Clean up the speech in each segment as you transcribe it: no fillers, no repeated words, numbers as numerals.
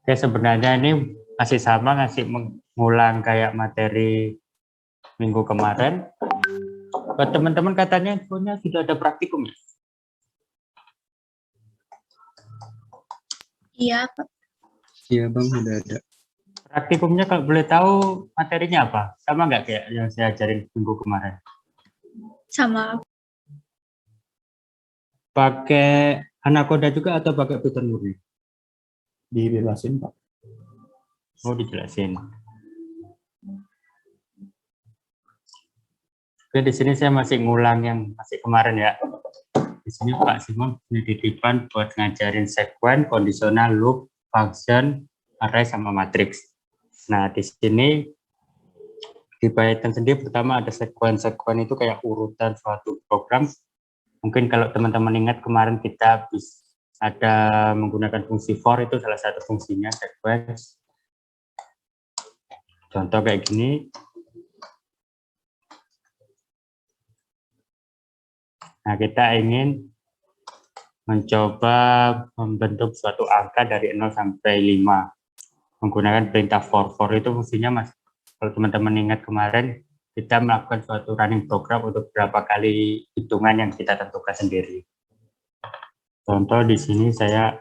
Oke, sebenarnya ini masih sama, masih mengulang kayak materi minggu kemarin. Buat teman-teman katanya infonya sudah ada praktikum ya? Iya, Pak. Iya Bang, udah ada. Praktikumnya kalau boleh tahu materinya apa? Sama nggak kayak yang saya ajarin minggu kemarin? Sama. Pakai Anaconda juga atau pakai Python murni? Dijelasin Pak. Oh, dijelasin. Oke, di sini saya masih ngulang yang masih kemarin ya. Di sini Pak Simon punya titipan buat ngajarin sekuen, kondisional, loop, function, array, sama matriks. Nah, di sini di Python sendiri pertama ada sekuen-sekuen itu kayak urutan suatu program. Mungkin kalau teman-teman ingat kemarin kita ada menggunakan fungsi for, itu salah satu fungsinya sequence. Contoh kayak gini. Nah, kita ingin mencoba membentuk suatu angka dari 0 sampai 5 menggunakan perintah for. For itu fungsinya, Mas, kalau teman-teman ingat kemarin, kita melakukan suatu running program untuk berapa kali hitungan yang kita tentukan sendiri. Contoh di sini saya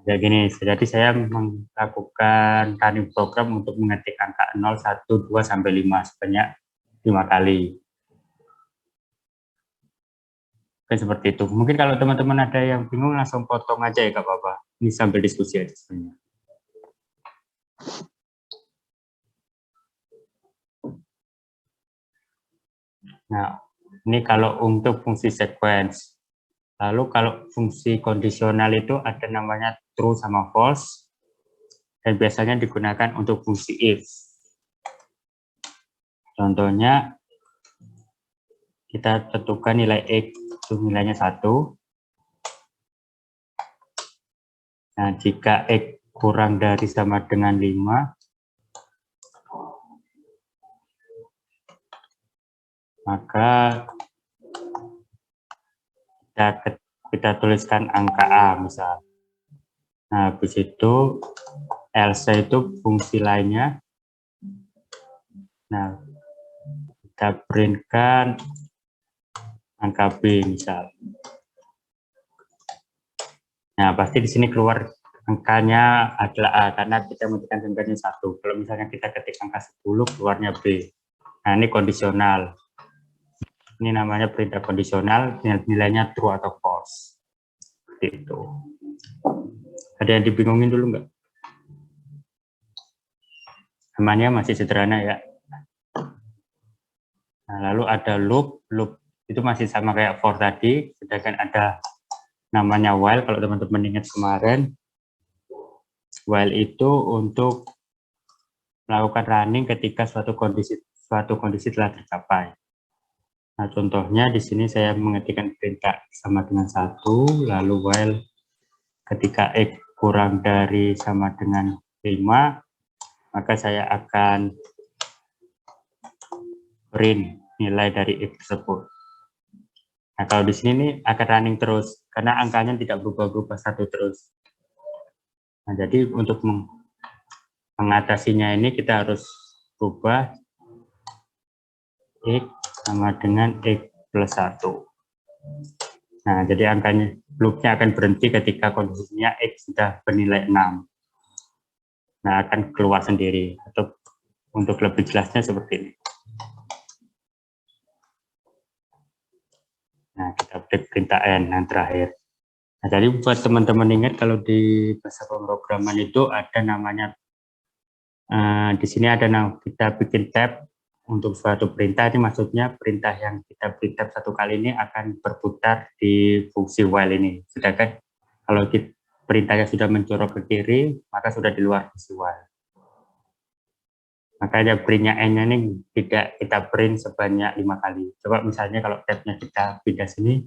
kayak gini, jadi saya melakukan running program untuk mengetik angka 0, 1, 2, sampai 5 sebanyak 5 kali. Oke, seperti itu. Mungkin kalau teman-teman ada yang bingung langsung potong aja ya, gak apa-apa. Ini sambil diskusi aja sebenarnya. Nah, ini kalau untuk fungsi sequence. Lalu kalau fungsi kondisional itu ada namanya true sama false, dan biasanya digunakan untuk fungsi if. Contohnya, kita tentukan nilai x itu nilainya 1. Nah, jika x kurang dari sama dengan 5, maka kita tuliskan angka A misal. Nah, habis itu else itu fungsi lainnya. Nah, kita printkan angka B misal. Nah, pasti di sini keluar angkanya adalah A karena kita menentukan angkanya 1. Kalau misalnya kita ketik angka 10, keluarnya B. Nah, ini kondisional. Ini namanya perintah kondisional, nilainya true atau false. Seperti itu. Ada yang dibingungin dulu nggak? Namanya masih sederhana ya. Nah, lalu ada loop. Loop itu masih sama kayak for tadi, sedangkan ada namanya while. Kalau teman-teman ingat kemarin, while itu untuk melakukan running ketika suatu kondisi telah tercapai. Nah, contohnya di sini saya mengetikkan perintah sama dengan 1, lalu while ketika x kurang dari sama dengan 5, maka saya akan print nilai dari x tersebut. Nah, kalau di sini nih akan running terus karena angkanya tidak berubah-ubah 1 terus. Nah, jadi untuk mengatasinya ini kita harus rubah x sama dengan x plus 1. Nah, jadi angkanya, loopnya akan berhenti ketika kondisinya x sudah bernilai 6. Nah, akan keluar sendiri. Atau untuk lebih jelasnya seperti ini. Nah, kita update perintah n yang terakhir. Nah, jadi buat teman-teman ingat kalau di bahasa pemrograman itu ada namanya, di sini ada kita bikin tab untuk suatu perintah. Ini maksudnya perintah yang kita print satu kali ini akan berputar di fungsi while ini. Sedangkan kalau perintahnya sudah mencorok ke kiri, maka sudah di luar fungsi while. Makanya printnya n-nya ini tidak kita print sebanyak 5 kali. Coba misalnya kalau tabnya kita pindah sini,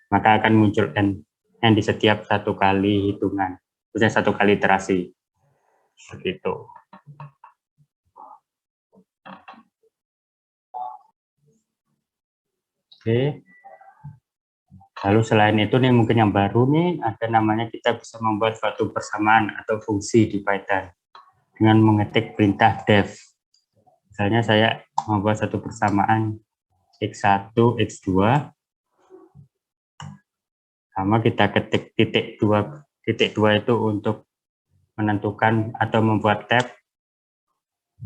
maka akan muncul n di setiap 1 kali hitungan, maksudnya 1 kali iterasi. Begitu. Oke. Lalu selain itu nih mungkin yang baru nih ada namanya kita bisa membuat suatu persamaan atau fungsi di Python dengan mengetik perintah def. Misalnya saya membuat satu persamaan x1, x2 sama kita ketik titik 2 itu untuk menentukan atau membuat tab.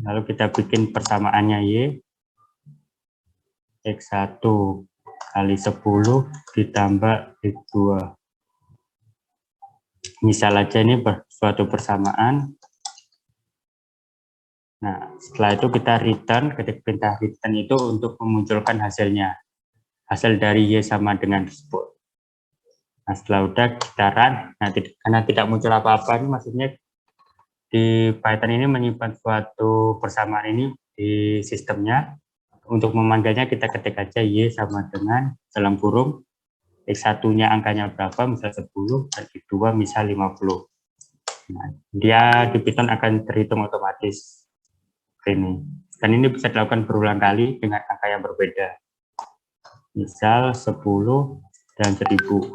Lalu kita bikin persamaannya y x1 kali 10 ditambah x2. Misal aja ini suatu persamaan. Nah, setelah itu kita return, ketik perintah return itu untuk memunculkan hasilnya. Hasil dari y sama dengan tersebut. Nah, setelah udah kita run, nah, karena tidak muncul apa-apa, ini maksudnya di Python ini menyimpan suatu persamaan ini di sistemnya. Untuk memanggilnya kita ketik aja y sama dengan dalam kurung x1-nya angkanya berapa, misal 10, dan x2 misal 50. Nah, dia di Python akan terhitung otomatis. Ini. Dan ini bisa dilakukan berulang kali dengan angka yang berbeda. Misal 10 dan 1000.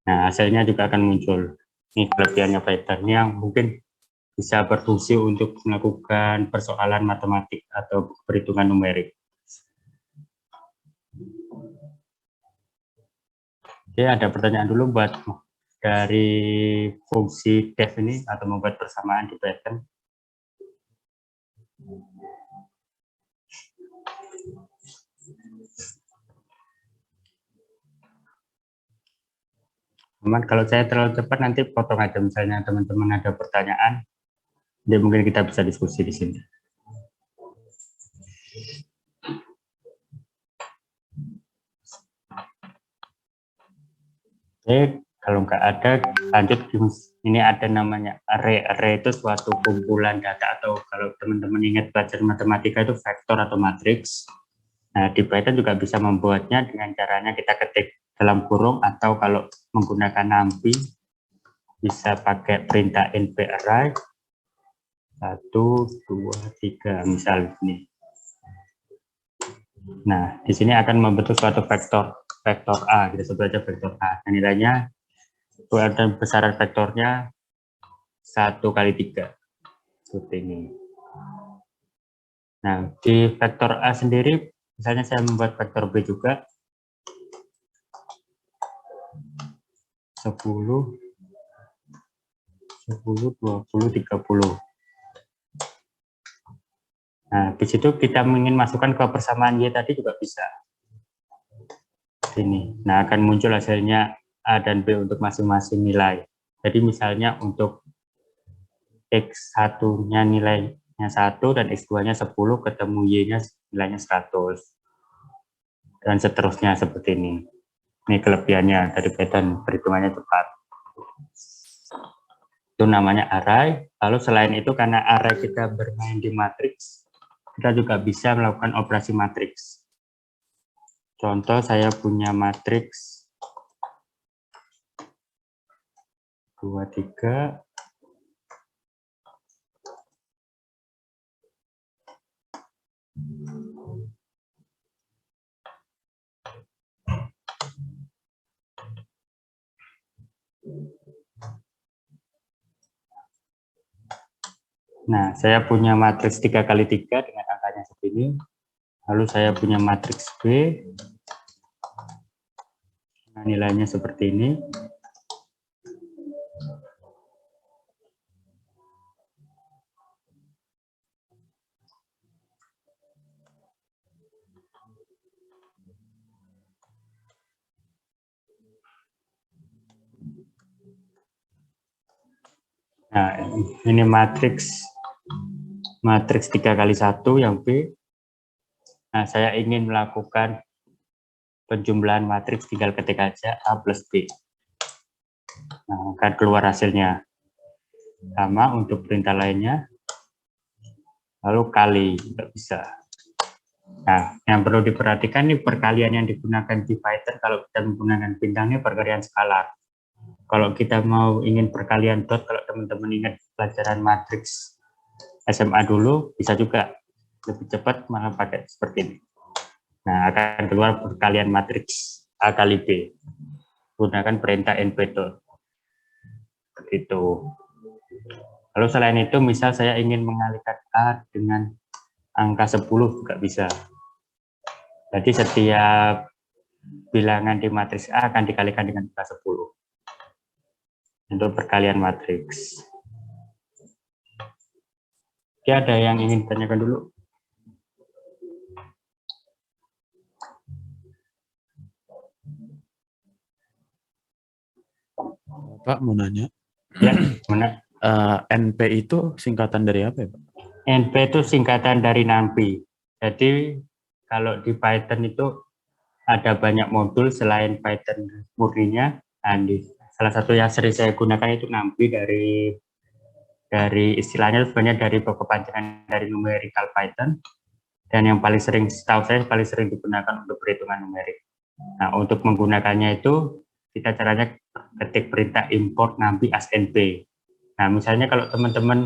Nah, hasilnya juga akan muncul. Ini kelebihannya Python yang mungkin bisa berfungsi untuk melakukan persoalan matematik atau perhitungan numerik. Oke, ada pertanyaan dulu buat dari fungsi def ini atau membuat persamaan di Python. Teman, kalau saya terlalu cepat nanti potong aja, misalnya teman-teman ada pertanyaan, jadi mungkin kita bisa diskusi di sini. Oke, kalau nggak ada, lanjut. Ini ada namanya array. Array itu suatu kumpulan data, atau kalau teman-teman ingat belajar matematika itu vektor atau matriks. Nah, di Python juga bisa membuatnya dengan caranya kita ketik dalam kurung, atau kalau menggunakan NumPy bisa pakai perintah np array 1, 2, 3 misal ini. Nah, di sini akan membentuk suatu vektor A, kita sebut aja vektor A. Dan nilainya dan besaran vektornya 1 kali 3 seperti ini. Nah, di vektor A sendiri, misalnya saya membuat vektor B juga 10, 20, 30. Nah, di situ kita ingin masukkan ke persamaan Y tadi juga bisa. Sini. Nah, akan muncul hasilnya A dan B untuk masing-masing nilai. Jadi misalnya untuk X1-nya nilainya 1 dan X2-nya 10, ketemu Y-nya nilainya 100. Dan seterusnya seperti ini. Ini kelebihannya dari Python, perhitungannya cepat. Itu namanya array. Lalu selain itu, karena array kita bermain di matriks, kita juga bisa melakukan operasi matriks. Contoh, saya punya matriks 2, 3. Nah, saya punya matriks 3 kali 3 dengan angkanya segini. Lalu saya punya matriks B. Nah, nilainya seperti ini. Nah, ini matriks 3 kali 1 yang B. Nah, saya ingin melakukan penjumlahan matriks, tinggal ketik aja A plus B. Nah, akan keluar hasilnya. Sama untuk perintah lainnya. Lalu kali, nggak bisa. Nah, yang perlu diperhatikan nih perkalian yang digunakan di Python, kalau kita menggunakan bintangnya perkalian skalar. Kalau kita mau ingin perkalian dot, kalau teman-teman ingat pelajaran matriks SMA dulu, bisa juga lebih cepat malah pakai seperti ini. Nah, akan keluar perkalian matriks A kali B. Gunakan perintah np-dot. Itu. Lalu selain itu, misal saya ingin mengalihkan A dengan angka 10 juga bisa. Jadi setiap bilangan di matriks A akan dikalikan dengan angka 10. Untuk perkalian matriks. Oke, ada yang ingin ditanyakan dulu? Pak mau nanya. Ya, mana? NP itu singkatan dari apa ya, Pak? NP itu singkatan dari NumPy. Jadi kalau di Python itu ada banyak modul selain Python murninya. Nah, salah satu yang sering saya gunakan itu NumPy dari istilahnya sebenarnya dari kepanjangan dari numerical Python. Dan yang paling sering, setahu saya paling sering digunakan untuk perhitungan numerik. Nah, untuk menggunakannya itu kita caranya ketik perintah import NumPy as NP. Nah, misalnya kalau teman-teman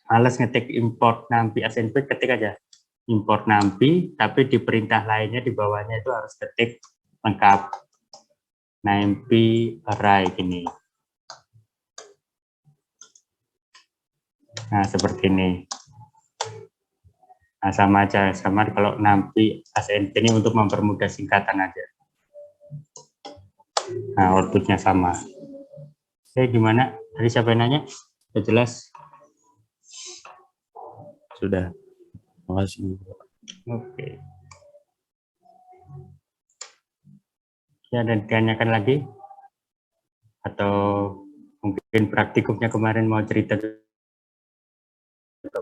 males ngetik import NumPy as NP, ketik aja import NumPy, tapi di perintah lainnya di bawahnya itu harus ketik lengkap NumPy array gini. Nah, seperti ini. Nah, sama aja, sama kalau NumPy as NP ini untuk mempermudah singkatan aja. Nah, outputnya sama. Oke, gimana? Tadi siapa yang nanya? Sudah jelas? Sudah. Makasih. Oke. Ya, ada ditanyakan lagi? Atau mungkin praktikumnya kemarin mau cerita juga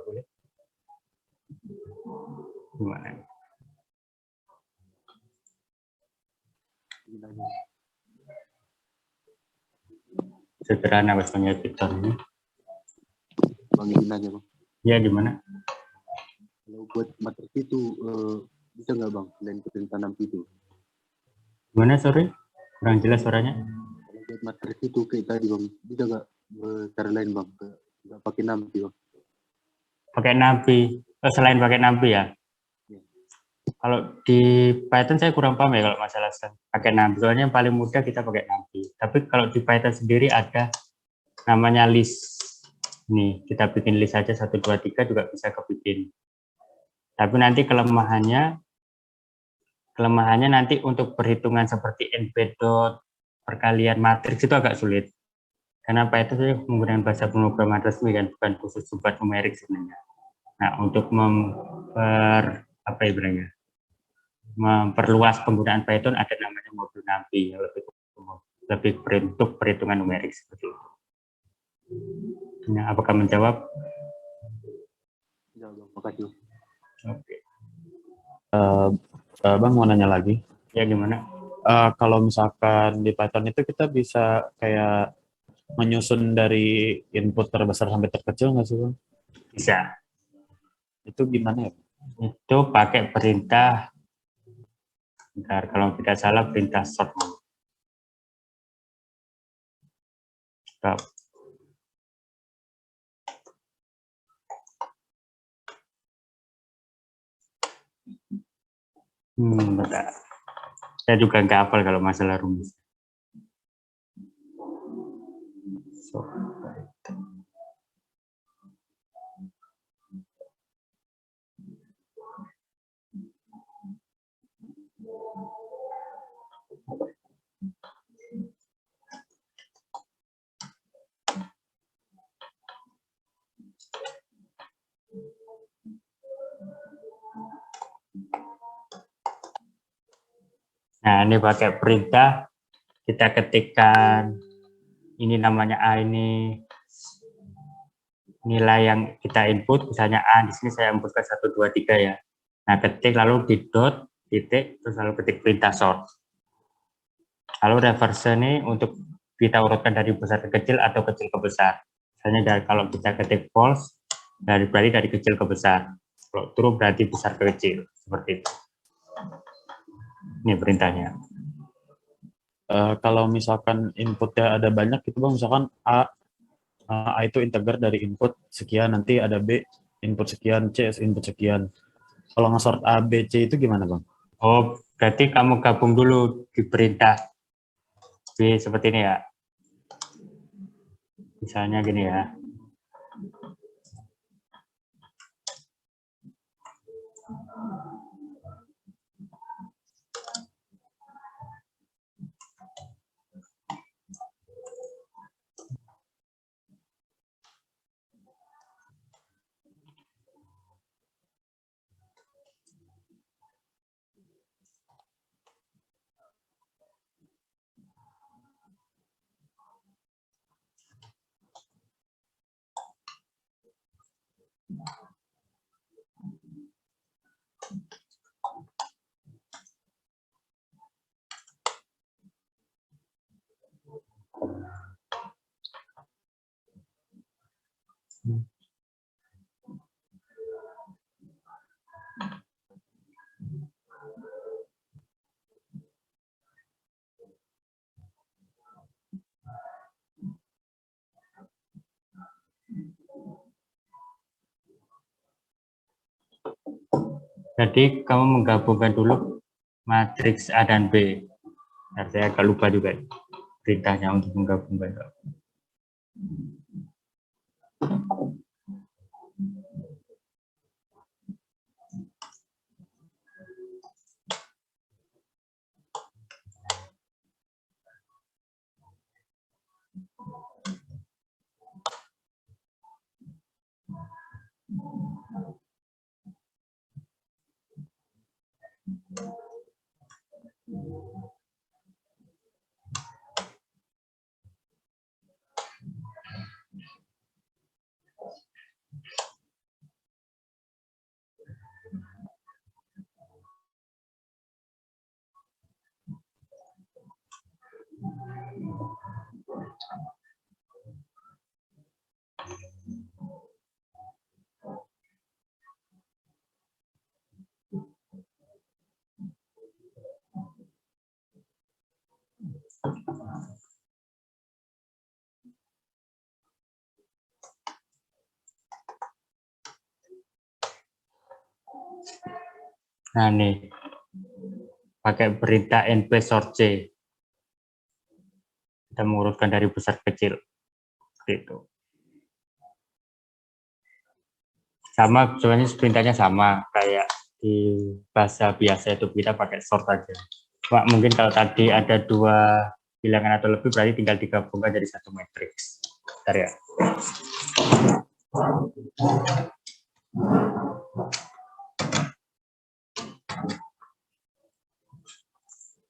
boleh? Gimana? Sederhana bahasanya Victor ini. Bang ingin nanya bang, Ya, gimana? kalau buat matriks itu bisa nggak bang selain perintah NumPy itu? Gimana, sorry? Kurang jelas suaranya. Kalau buat matriks itu kayak tadi bang, bisa nggak cara lain bang, nggak pakai NumPy bang? Pakai NumPy. Selain pakai NumPy ya? Ya. Kalau di Python saya kurang paham ya kalau masalah pakai NumPy. Soalnya yang paling mudah kita pakai NumPy. Tapi kalau di Python sendiri ada namanya list. Nih, kita bikin list aja 1, 2, 3 juga bisa kebikin. Tapi nanti kelemahannya nanti untuk perhitungan seperti np-dot, perkalian matriks itu agak sulit. Karena Python itu menggunakan bahasa pemrograman resmi kan, bukan khusus buat numerik sebenarnya. Nah, untuk memperluas penggunaan Python ada namanya modul NumPy yang lebih untuk perhitungan numerik seperti itu. Nah, apakah menjawab? Ya bang, makasih. Oke. Bang mau nanya lagi. Ya, gimana? Kalau misalkan di Python itu kita bisa kayak menyusun dari input terbesar sampai terkecil nggak sih, Bang? Bisa. Itu gimana ya? Itu pakai perintah, bentar, kalau tidak salah perintah sort. Stop. Bentar. Saya juga nggak hafal kalau masalah rumus. Nah, ini pakai perintah, kita ketikkan, ini namanya A, ini nilai yang kita input, misalnya A, di sini saya inputkan 1, 2, 3 ya. Nah, ketik lalu di dot, titik, terus lalu ketik perintah sort. Lalu reverse ini untuk kita urutkan dari besar ke kecil atau kecil ke besar. Misalnya kalau kita ketik false, berarti dari kecil ke besar. Kalau true berarti besar ke kecil, seperti itu. Ini perintahnya. Kalau misalkan inputnya ada banyak, itu Bang, misalkan A itu integer dari input sekian, nanti ada B input sekian, C input sekian. Kalau nge-sort A, B, C itu gimana Bang? Oh, berarti kamu gabung dulu di perintah B seperti ini ya. Misalnya gini ya. Jadi kamu menggabungkan dulu matriks A dan B. Nah, saya agak lupa juga perintahnya untuk menggabungkan. Nah, nih pakai perintah np sort c. Kita mengurutkan dari besar ke kecil. Seperti itu. Sama, sebenarnya perintahnya sama kayak di bahasa biasa itu kita pakai sort aja. Cuma mungkin kalau tadi ada dua bilangan atau lebih berarti tinggal digabungkan jadi satu matriks. Bentar ya.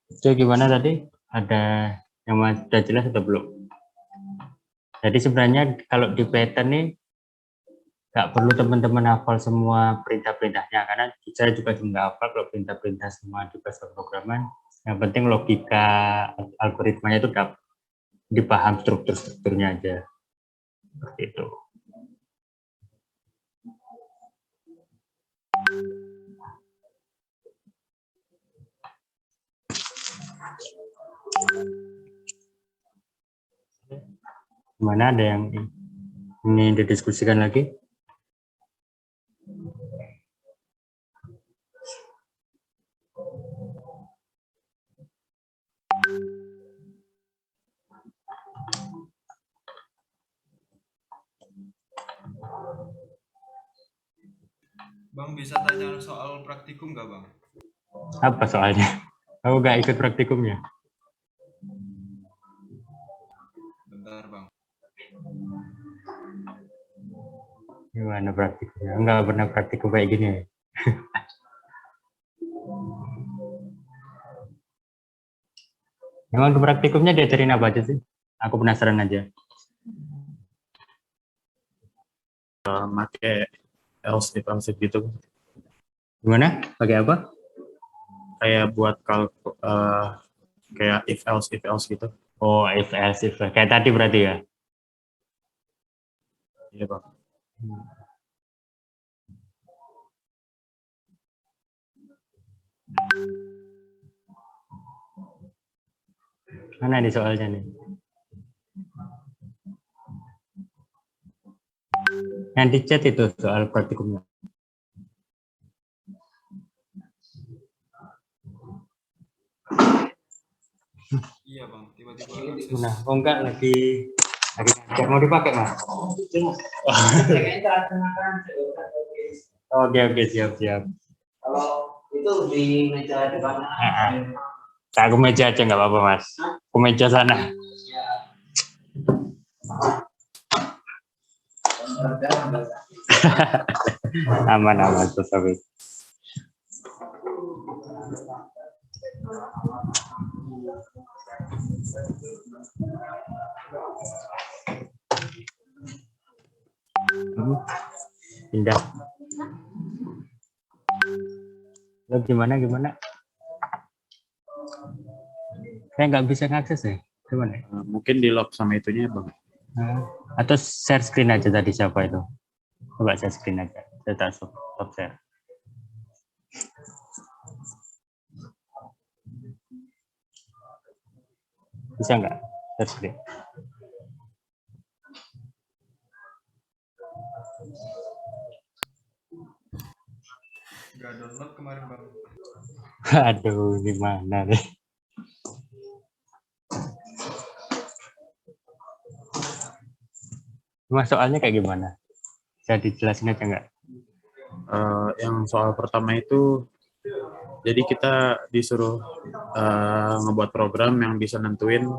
Itu gimana tadi? Ada yang sudah jelas atau belum? Jadi sebenarnya kalau di Python nih nggak perlu teman-teman hafal semua perintah-perintahnya karena saya juga nggak hafal kalau perintah-perintah semua di bahasa programan. Yang penting logika algoritmanya itu dapat dipaham struktur-strukturnya aja. Seperti itu. Mana ada yang ini didiskusikan lagi? Bang, bisa tanya soal praktikum nggak, Bang? Apa soalnya? Aku nggak ikut praktikumnya. Bentar, Bang. Gimana praktikumnya? Nggak pernah praktikum kayak gini. Emang ke praktikumnya diajarin apa aja sih? Aku penasaran aja. Pakai else if else if gitu. Gimana? Pakai apa? Kayak buat kayak if else gitu. Oh, if else if. Kayak tadi berarti ya? Iya, Bang. Mana nih soalnya nih? Yang di chat itu soal praktikumnya. Iya bang, tiba-tiba akses. Nah, oh enggak lagi ngajar. Mau dipakai mas? Oke oke siap siap. Kalau itu di meja depan. Tak ke meja aja nggak apa-apa mas. Ke meja sana. Aman aman tapi. Pindah. Lo gimana? Saya nggak bisa ngakses ya. Gimana? Mungkin di lock sama itunya bang. Atau share screen aja tadi siapa itu? Coba share screen aja. Saya tak stop share. Bisa nggak share screen? Nggak download kemarin bang. Aduh, gimana nih? Mas soalnya kayak gimana? Bisa dijelasin aja nggak? Yang soal pertama itu, jadi kita disuruh ngebuat program yang bisa nentuin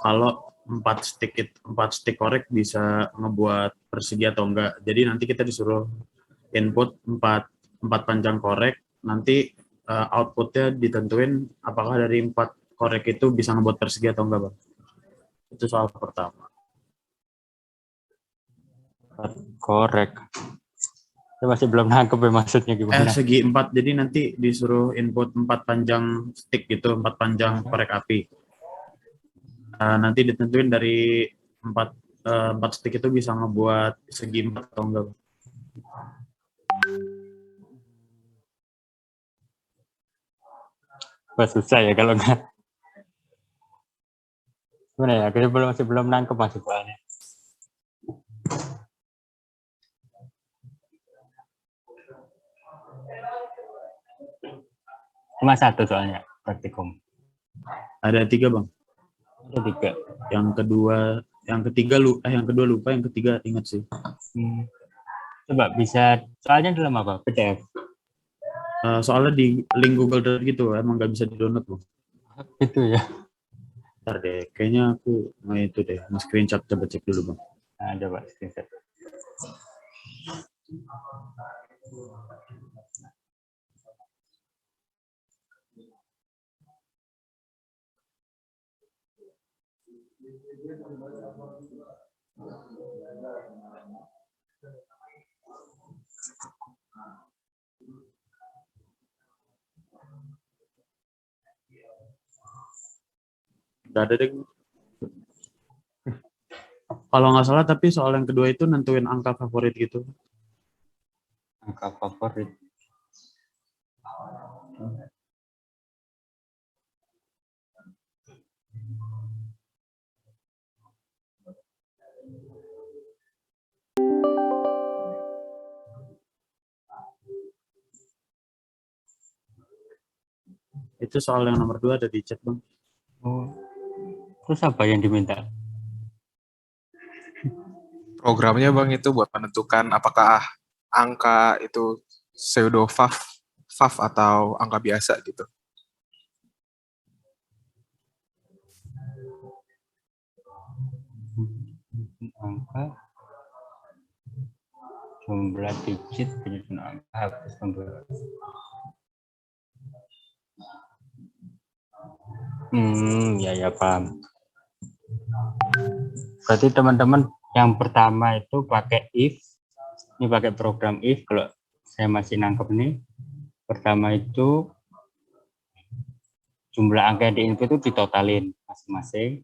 kalau 4 stick korek bisa ngebuat persegi atau enggak. Jadi nanti kita disuruh input 4 panjang korek, nanti outputnya ditentuin apakah dari 4 korek itu bisa ngebuat persegi atau enggak, Bang. Itu soal pertama. Korek. Saya masih belum nangkep ya maksudnya gimana. Segi 4, jadi nanti disuruh input 4 panjang stick gitu, 4 panjang korek api. Nanti ditentuin dari 4 stick itu bisa ngebuat segi 4 atau enggak. Wah, susah ya kalau nggak. Gimana ya? Kita masih belum nangkep masuk soalnya. Cuma satu soalnya praktikum. Ada 3, Bang. Ada 3. Yang ketiga lupa, yang ketiga ingat sih. Coba bisa, soalnya dalam apa? PDF. Soalnya di link Google Drive gitu, emang nggak bisa di-download, Bang. Itu ya. Ntar deh, kayaknya aku itu deh, screenshot, coba cek dulu, Bang. Nah, coba screenshot. Nggak ada deh. Kalau nggak salah, tapi soal yang kedua itu nentuin angka favorit gitu. Angka favorit. Itu soal yang nomor 2 ada di chat, Bang. Oh. Terus apa yang diminta? Programnya Bang itu buat menentukan apakah angka itu pseudo VAF atau angka biasa gitu. Angka jumlah digit penyusun angka hapus pembuat. Ya paham. Berarti teman-teman yang pertama itu pakai if, ini pakai program if. Kalau saya masih nangkep nih, pertama itu jumlah angka yang diinput itu ditotalin masing-masing.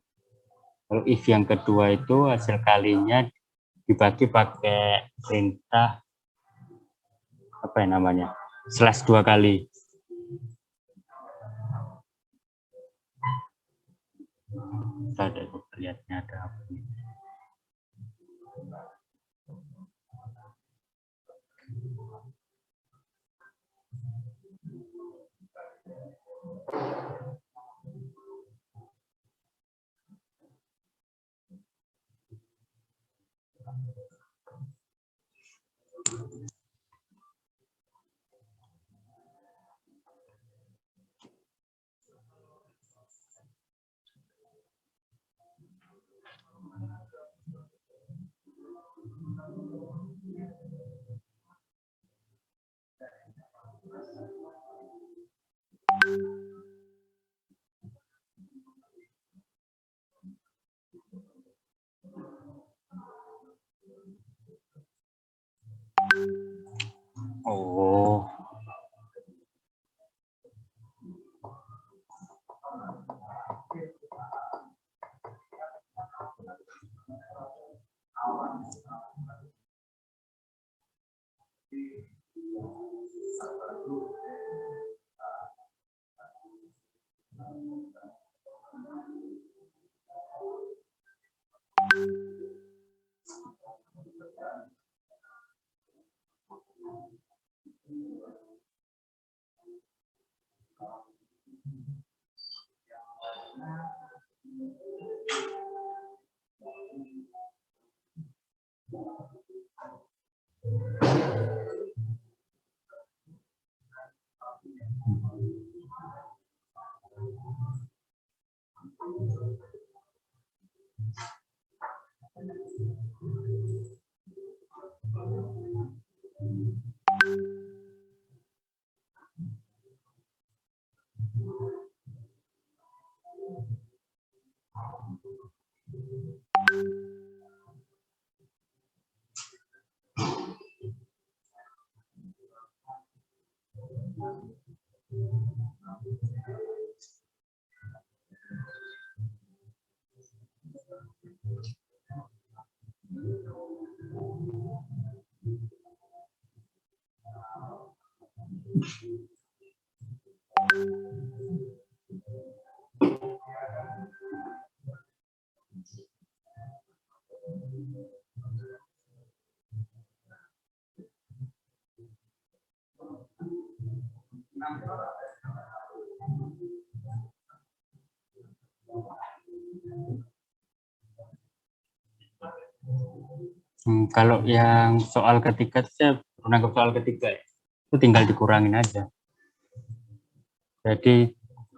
Lalu if yang kedua itu hasil kalinya dibagi pakai perintah apa ya namanya, slash 2 kali. Ada itu lihatnya ada apa ini. Oh, kalau yang soal ketiga saya menangkap soal ketiga itu tinggal dikurangin aja. Jadi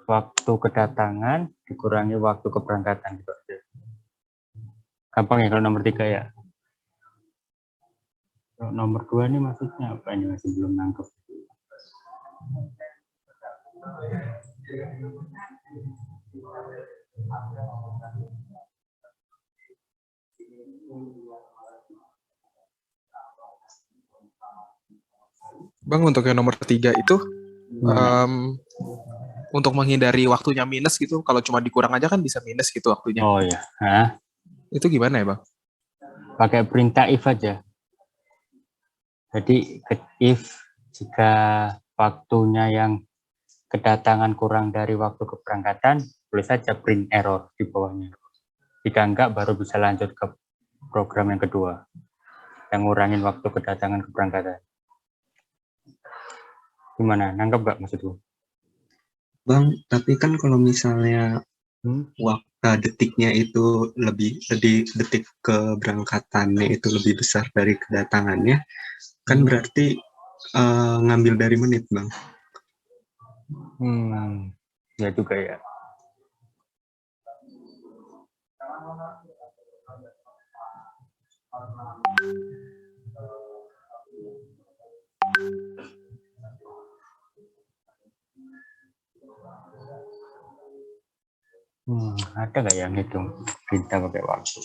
waktu kedatangan dikurangi waktu keberangkatan gitu aja. Gampang ya kalau nomor 3 ya. Kalau nomor 2 ini maksudnya apa ini, masih belum nangkep. Bang, untuk yang nomor 3 itu untuk menghindari waktunya minus gitu, kalau cuma dikurang aja kan bisa minus gitu waktunya. Oh ya, hah? Itu gimana ya, Bang? Pakai perintah if aja. Jadi if jika waktunya yang kedatangan kurang dari waktu keberangkatan, boleh saja print error di bawahnya. Jika enggak, baru bisa lanjut ke program yang kedua, yang ngurangin waktu kedatangan keberangkatan. Gimana? Nangkep nggak maksudku? Bang, tapi kan kalau misalnya waktu detiknya itu lebih detik keberangkatannya itu lebih besar dari kedatangannya, kan berarti ngambil dari menit, Bang. Ya juga ya. Ada nggak yang hitung perintah pakai waktu?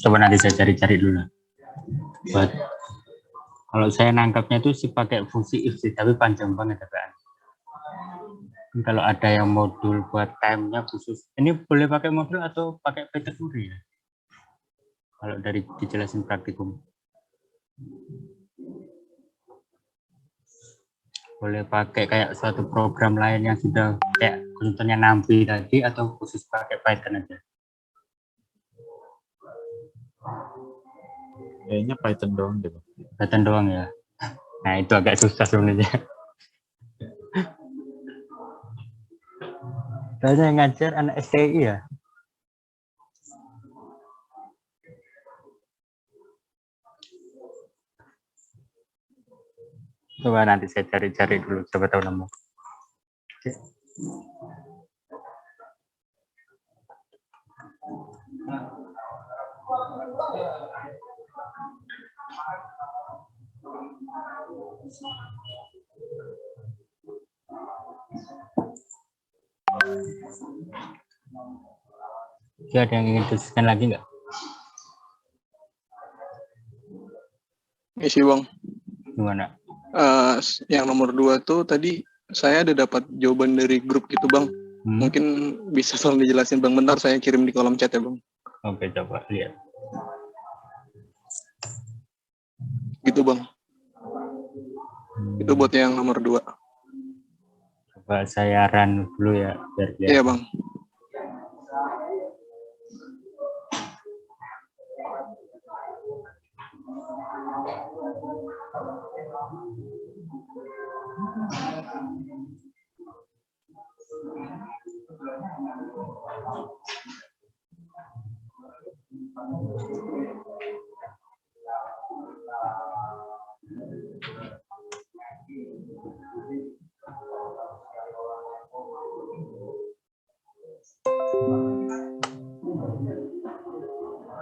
Coba nanti saya cari-cari dulu. Kalau saya nangkapnya itu sih pakai fungsi if sih, tapi panjang banget ya kan. Kalau ada yang modul buat time-nya khusus, ini boleh pakai modul atau pakai Python sendiri ya? Kalau dari dijelasin praktikum. Boleh pakai kayak suatu program lain yang sudah kayak contohnya Nampi tadi atau khusus pakai Python aja? Kayaknya Python doang deh, Bang. Python doang ya. Nah, itu agak susah sebenarnya. Soalnya yang ngajar anak STI ya. Coba nanti saya cari-cari dulu, coba tahu nemu. Oke. Oke, ada yang ingin dituliskan lagi nggak? Isi Bang. Gimana? Yang nomor 2 tuh tadi saya ada dapat jawaban dari grup gitu Bang. Mungkin bisa tolong dijelasin Bang. Bentar saya kirim di kolom chat ya Bang. Oke, coba lihat. Gitu Bang. Itu buat yang nomor 2. Coba saya run dulu ya, biar lihat. Iya Bang.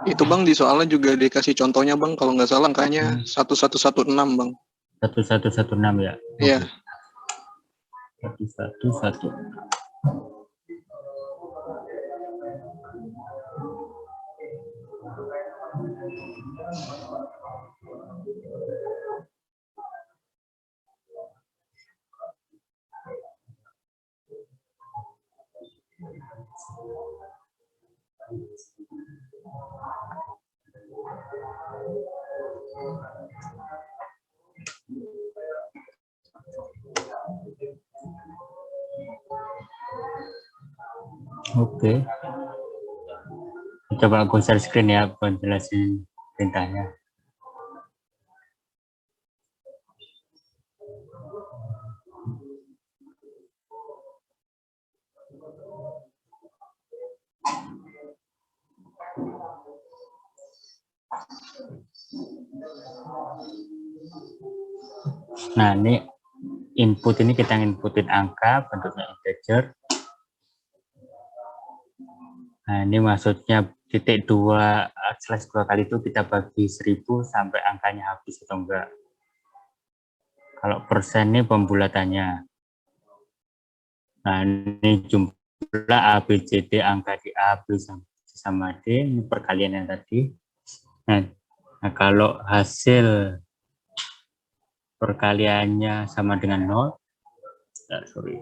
Itu Bang di soalnya juga dikasih contohnya Bang, kalau nggak salah angkanya 1116 Bang. 1116 ya? Iya. 1116. Oke. Coba aku share screen ya buat jelasin perintahnya. Nah, ini input ini kita inputin angka bentuknya integer. Nah, ini maksudnya titik 2/2 kali itu kita bagi 1000 sampai angkanya habis atau enggak. Kalau persen ini pembulatannya. Nah, ini jumlah A, B, C, D, angka di A, B sama D, ini perkalian yang tadi. Nah, kalau hasil perkaliannya sama dengan 0, sorry.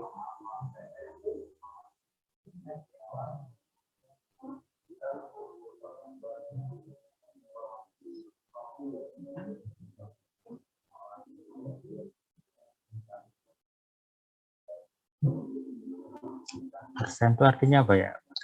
Persen itu artinya apa ya, Mas?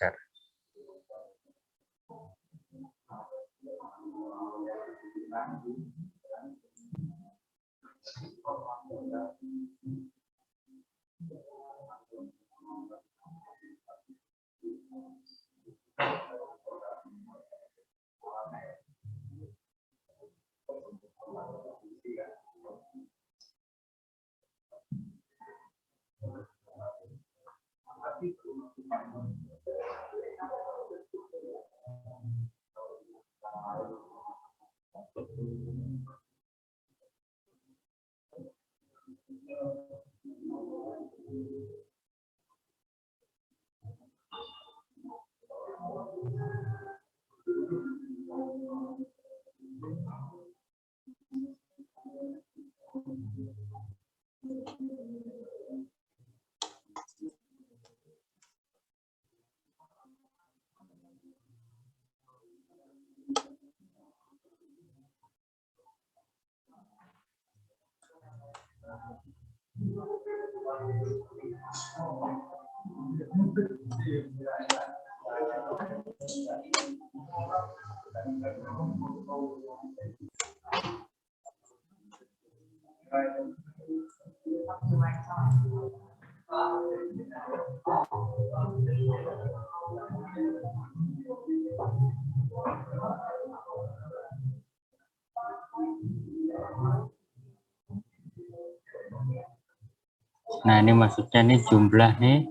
Nah, ini maksudnya nih jumlah nih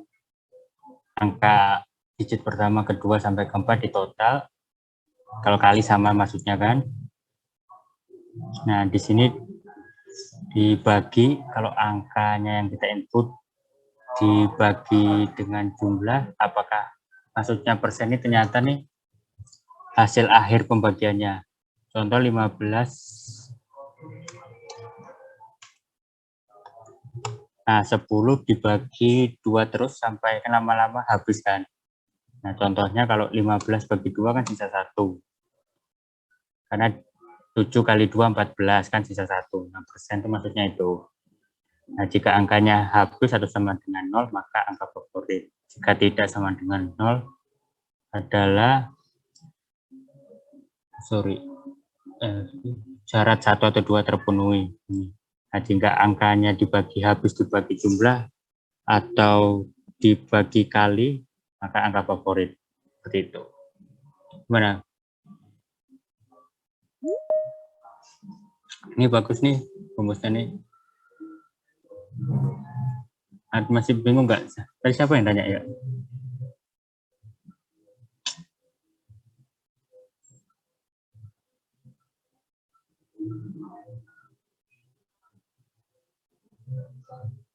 angka digit pertama, kedua sampai keempat di total. Kalau kali sama maksudnya kan. Nah, di sini dibagi kalau angkanya yang kita input dibagi dengan jumlah, apakah maksudnya persen ini ternyata nih hasil akhir pembagiannya. Contoh 15. Nah, 10 dibagi 2 terus sampai lama-lama habis kan. Nah, contohnya kalau 15 bagi 2 kan sisa 1. Karena 7 kali 2, 14 kan sisa 1. Nah, persen itu maksudnya itu. Nah, jika angkanya habis atau sama dengan 0, maka angka favorit. Jika tidak sama dengan 0 adalah syarat 1 atau 2 terpenuhi. Nah, jika angkanya dibagi habis dibagi jumlah atau dibagi kali, maka angka favorit. Seperti itu. Gimana? Ini bagus nih, rumusnya nih. Masih bingung nggak? Tadi siapa yang tanya ya?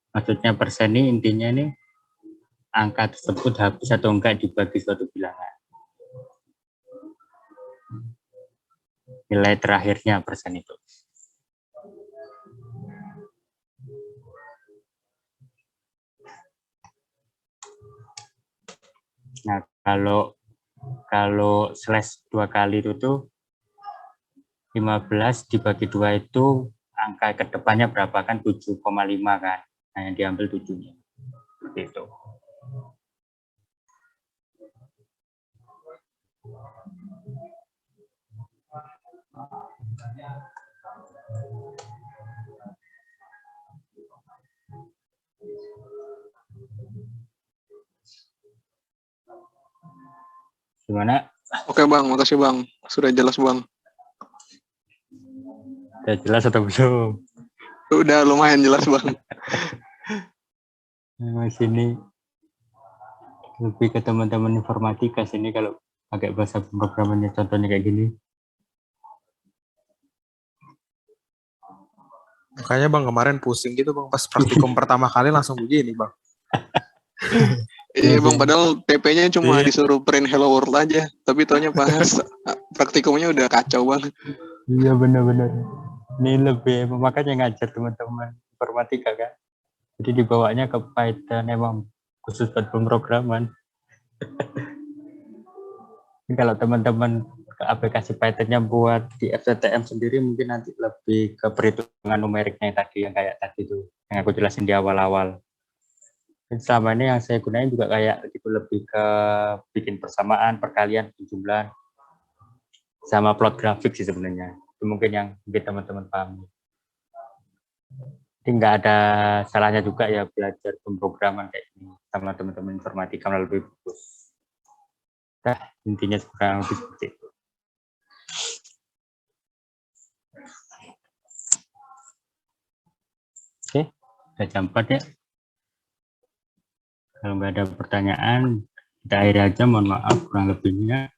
Maksudnya persen ini intinya nih angka tersebut habis atau enggak dibagi suatu bilangan. Nilai terakhirnya persen itu. Nah, kalau slash 2 kali itu tuh 15 dibagi 2 itu angka kedepannya berapa kan 7,5 kan. Nah, yang diambil 7-nya. Seperti itu. Gimana? Oke Bang, makasih Bang. Sudah jelas Bang. Sudah jelas atau belum? Udah lumayan jelas Bang. Nah, sini lebih ke teman-teman informatika sini kalau pakai bahasa pemrogramannya contohnya kayak gini. Makanya Bang kemarin pusing gitu Bang pas praktikum pertama kali langsung begini Bang. Iya Bang, padahal TP-nya cuma disuruh print hello world aja, tapi taunya pas praktikumnya udah kacau banget. Iya benar-benar. Ini lebih makanya ngajar teman-teman informatika kan. Jadi dibawanya ke Python emang khusus buat pemrograman. Kalau teman-teman ke aplikasi Python-nya buat di FTTM sendiri mungkin nanti lebih ke perhitungan numeriknya yang kayak tadi itu yang aku jelasin di awal-awal. Selama ini yang saya gunain juga kayak gitu lebih ke bikin persamaan, perkalian, penjumlahan, sama plot grafik sih sebenarnya. Itu mungkin yang mungkin teman-teman pahami. Jadi nggak ada salahnya juga ya belajar pemrograman kayak ini sama teman-teman informatika melalui buku. Nah, intinya kurang lebih seperti itu. Oke, udah jam 4 ya. Kalau nggak ada pertanyaan, kita akhiri aja. Mohon maaf kurang lebihnya.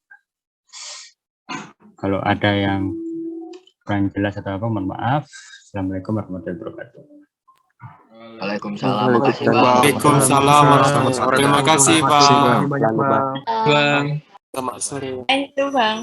Kalau ada yang kurang jelas atau apa, mohon maaf. Assalamualaikum warahmatullahi wabarakatuh. Waalaikumsalam. Makasih Bang. Waalaikumsalam warahmatullahi wabarakatuh. Terima kasih Bang. Banyak, Bang. Bang. Selamat sore. Itu Bang.